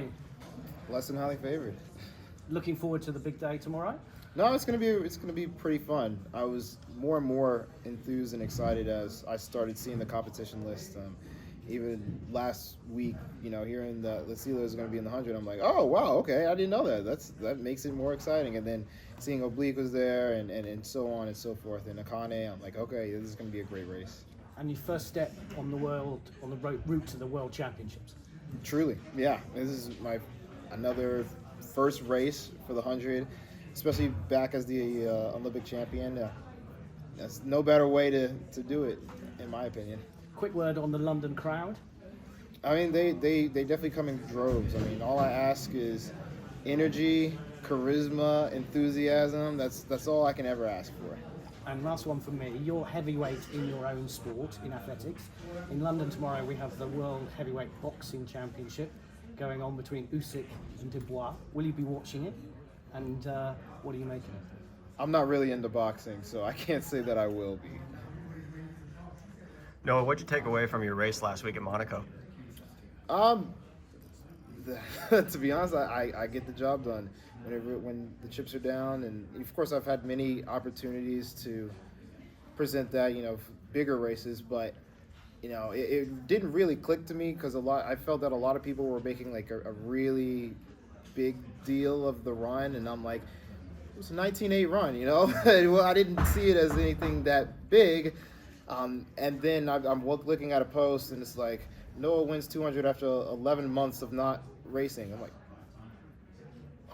you? Less than highly favored. Looking forward to the big day tomorrow? No, it's gonna be pretty fun. I was more and more enthused and excited as I started seeing the competition list. Even last week, hearing the Lyles is going to be in the 100, I'm like, oh wow, okay, I didn't know that. That makes it more exciting. And then seeing Oblique was there, and so on and so forth, and Akane, I'm like, okay, this is going to be a great race. And your first step on the route to the World Championships. Truly, yeah. This is another first race for the 100, especially back as the Olympic champion. That's no better way to do it, in my opinion. Quick word on the London crowd. I mean, they definitely come in droves. I mean, all I ask is energy, charisma, enthusiasm. That's all I can ever ask for. And last one from me, you're heavyweight in your own sport, in athletics. In London tomorrow we have the World Heavyweight Boxing Championship going on between Usyk and Dubois. Will you be watching it? And what are you making of it? I'm not really into boxing, so I can't say that I will be. Noah, what'd you take away from your race last week at Monaco? To be honest, I get the job done when the chips are down, and of course I've had many opportunities to present that, bigger races, but it didn't really click to me because I felt that a lot of people were making like a really big deal of the run, and I'm like, it was a 19.8 run, Well, I didn't see it as anything that big. And then I'm looking at a post, and it's like, Noah wins 200 after 11 months of not racing. I'm like,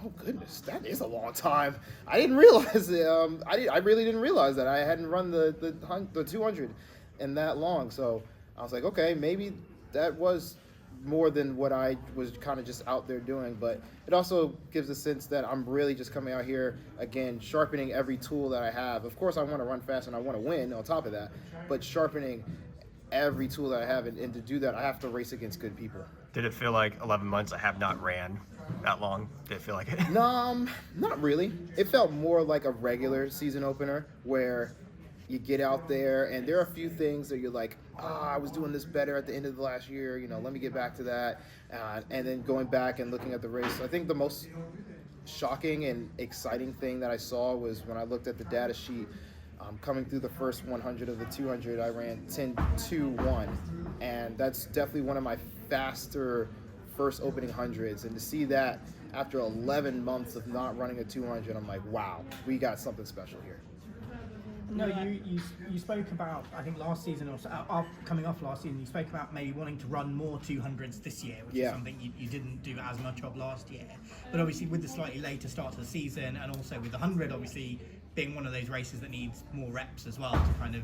oh goodness, that is a long time. I didn't realize it. I really didn't realize that I hadn't run the 200 in that long. So I was like, okay, maybe that was more than what I was kind of just out there doing, but it also gives a sense that I'm really just coming out here again, sharpening every tool that I have. Of course I want to run fast and I want to win on top of that, but sharpening every tool that I have, and to do that I have to race against good people. Did it feel like 11 months I have not ran that long? Did it feel like it? No, not really. It felt more like a regular season opener where you get out there and there are a few things that you're like, I was doing this better at the end of the last year, let me get back to that. And then going back and looking at the race, I think the most shocking and exciting thing that I saw was when I looked at the data sheet. Coming through the first 100 of the 200, I ran 10.2.1, and that's definitely one of my faster first opening hundreds. And to see that after 11 months of not running a 200, I'm like, wow, we got something special here. No, you spoke about, I think last season or so, coming off last season, you spoke about maybe wanting to run more 200s this year, which is something you didn't do as much of last year. But obviously with the slightly later start to the season, and also with the 100 obviously being one of those races that needs more reps as well, to kind of,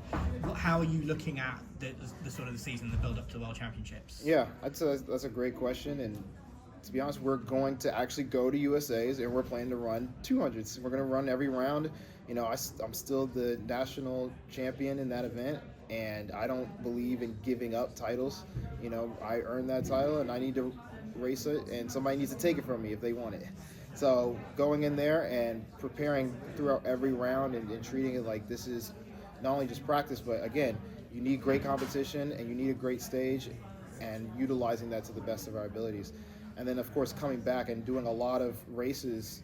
how are you looking at the sort of the season, the build up to the World Championships? Yeah, that's a great question, and to be honest, we're going to actually go to USA's and we're planning to run 200s. We're going to run every round. I'm still the national champion in that event, and I don't believe in giving up titles. I earned that title, and I need to race it, and somebody needs to take it from me if they want it. So going in there and preparing throughout every round and treating it like this is not only just practice, but again, you need great competition and you need a great stage, and utilizing that to the best of our abilities. And then, of course, coming back and doing a lot of races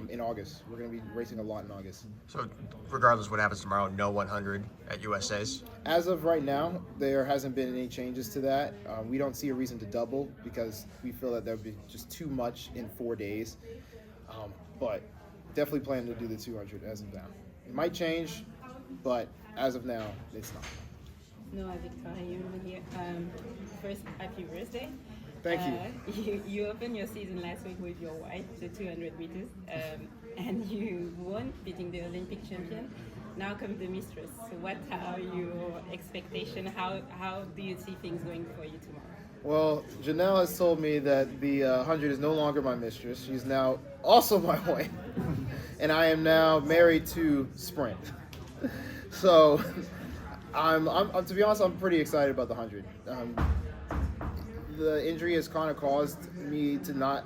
in August. We're going to be racing a lot in August. So regardless of what happens tomorrow, no 100 at USA's? As of right now, there hasn't been any changes to that. We don't see a reason to double because we feel that there would be just too much in 4 days. But definitely planning to do the 200 as of now. It might change, but as of now, it's not. No, Victoria, you're here. First, happy birthday. Thank you. You opened your season last week with your wife, the 200 meters, and you won, beating the Olympic champion. Now comes the mistress. So what are your expectations? How do you see things going for you tomorrow? Well, Janelle has told me that the 100 is no longer my mistress. She's now also my wife. And I am now married to sprint. So I'm to be honest, I'm pretty excited about the 100. The injury has kind of caused me to not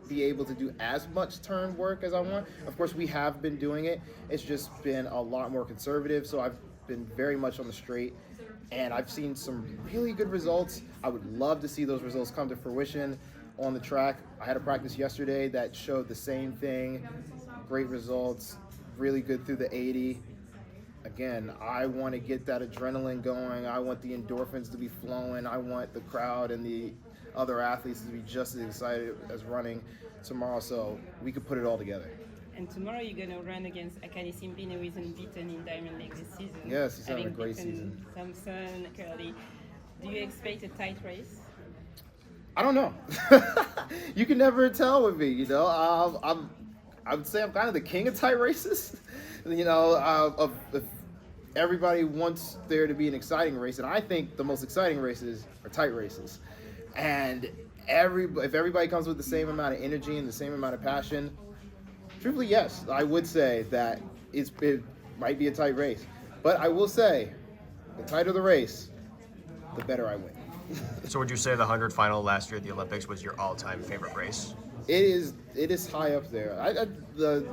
be able to do as much turn work as I want. Of course, we have been doing it. It's just been a lot more conservative, so I've been very much on the straight, and I've seen some really good results. I would love to see those results come to fruition. on the track. I had a practice yesterday that showed the same thing. Great results, really good through the 80. Again, I want to get that adrenaline going. I want the endorphins to be flowing. I want the crowd and the other athletes to be just as excited as running tomorrow, so we could put it all together. And tomorrow you're going to run against Akane Simpine, who is unbeaten in Diamond League this season. Yes, he's having a great beaten season. Thompson, Curly. Do you expect a tight race? I don't know. You can never tell with me, you know. I would say I'm kind of the king of tight races. You know, if everybody wants there to be an exciting race, and I think the most exciting races are tight races. And if everybody comes with the same amount of energy and the same amount of passion, truthfully, yes, I would say that it might be a tight race. But I will say, the tighter the race, the better I win. So would you say the 100 final last year at the Olympics was your all-time favorite race? It is high up there. The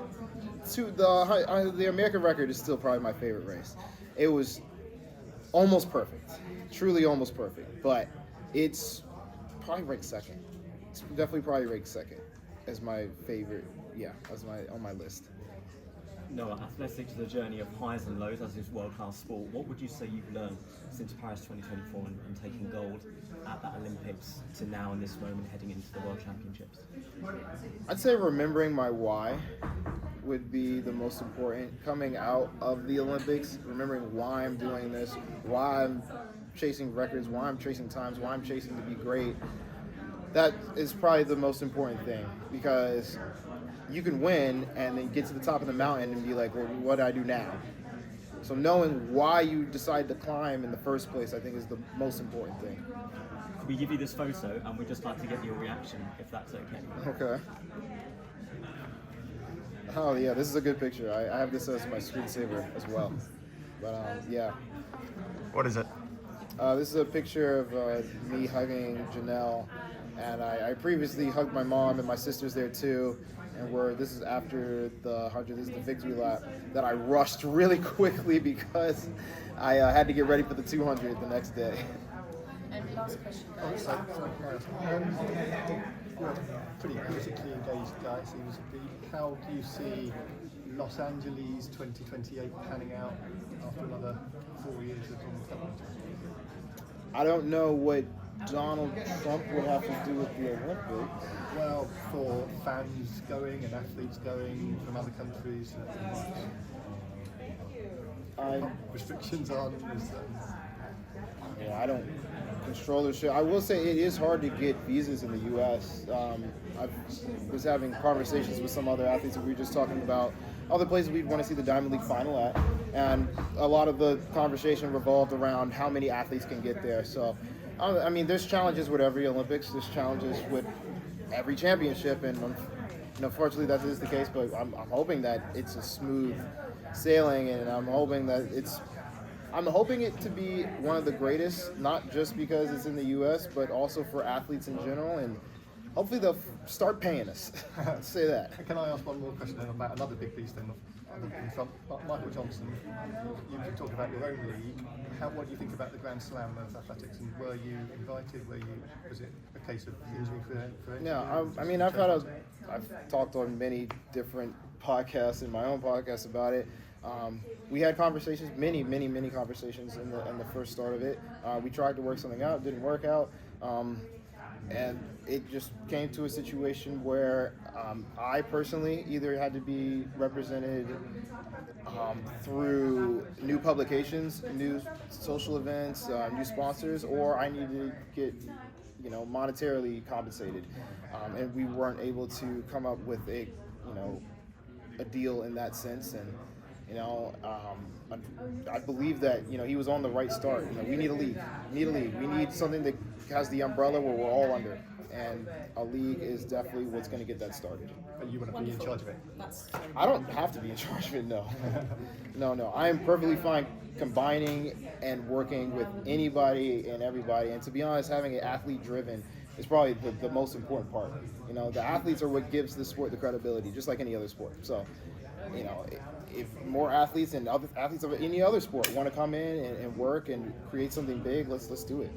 American record is still probably my favorite race. It was almost perfect, truly almost perfect. But it's probably ranked second. It's definitely probably ranked second as my favorite. Yeah, on my list. Noah, athletics is a journey of highs and lows as is world-class sport. What would you say you've learned since Paris 2024 and taking gold at that Olympics to now in this moment heading into the World Championships? I'd say remembering my why would be the most important. Coming out of the Olympics, remembering why I'm doing this, why I'm chasing records, why I'm chasing times, why I'm chasing to be great. That is probably the most important thing, because you can win and then get to the top of the mountain and be like, well, what do I do now? So knowing why you decide to climb in the first place, I think, is the most important thing. Could we give you this photo and we'd just like to get your reaction, if that's okay? Okay. Oh yeah, this is a good picture. I have this as my screensaver as well. But yeah. What is it? This is a picture of me hugging Janelle, and I previously hugged my mom, and my sister's there too. And this is after the 100. This is the victory lap that I rushed really quickly because I had to get ready for the 200 the next day. And last question, guys. You're a pretty politically engaged guy, seems to be. How do you see Los Angeles 2028 panning out after another 4 years of government? I don't know what Donald Trump would have to do with the Olympics. Well, for fans going and athletes going from other countries, restrictions on. Yeah, I don't control the shit. I will say it is hard to get visas in the U.S. I was having conversations with some other athletes that we were just talking about other places we'd want to see the Diamond League final at, and a lot of the conversation revolved around how many athletes can get there. So, I mean, there's challenges with every Olympics. There's challenges with every championship, and unfortunately that is the case. But I'm hoping that it's a smooth sailing, and I'm hoping it to be one of the greatest, not just because it's in the U.S., but also for athletes in general, and hopefully they'll start paying us. Say that. Can I ask one more question then about another big beast then, other than Trump? Michael Johnson, you talk about your own league. What do you think about the Grand Slam of athletics, and were you invited? Was it a case of injury for No, I mean, I've talked on many different podcasts and my own podcast about it. We had conversations, many conversations in the first start of it. We tried to work something out, it didn't work out, and it just came to a situation where I personally either had to be represented through new publications, new social events, new sponsors, or I needed to get monetarily compensated, and we weren't able to come up with a deal in that sense. And I believe that he was on the right start. We need a league. We need something that has the umbrella where we're all under, and a league is definitely what's going to get that started. And you want to be in charge of it? I don't have to be in charge of it. No. No. I am perfectly fine combining and working with anybody and everybody. And to be honest, having it athlete driven is probably the most important part. The athletes are what gives the sport the credibility, just like any other sport. So, if more athletes and other athletes of any other sport want to come in and work and create something big, let's do it.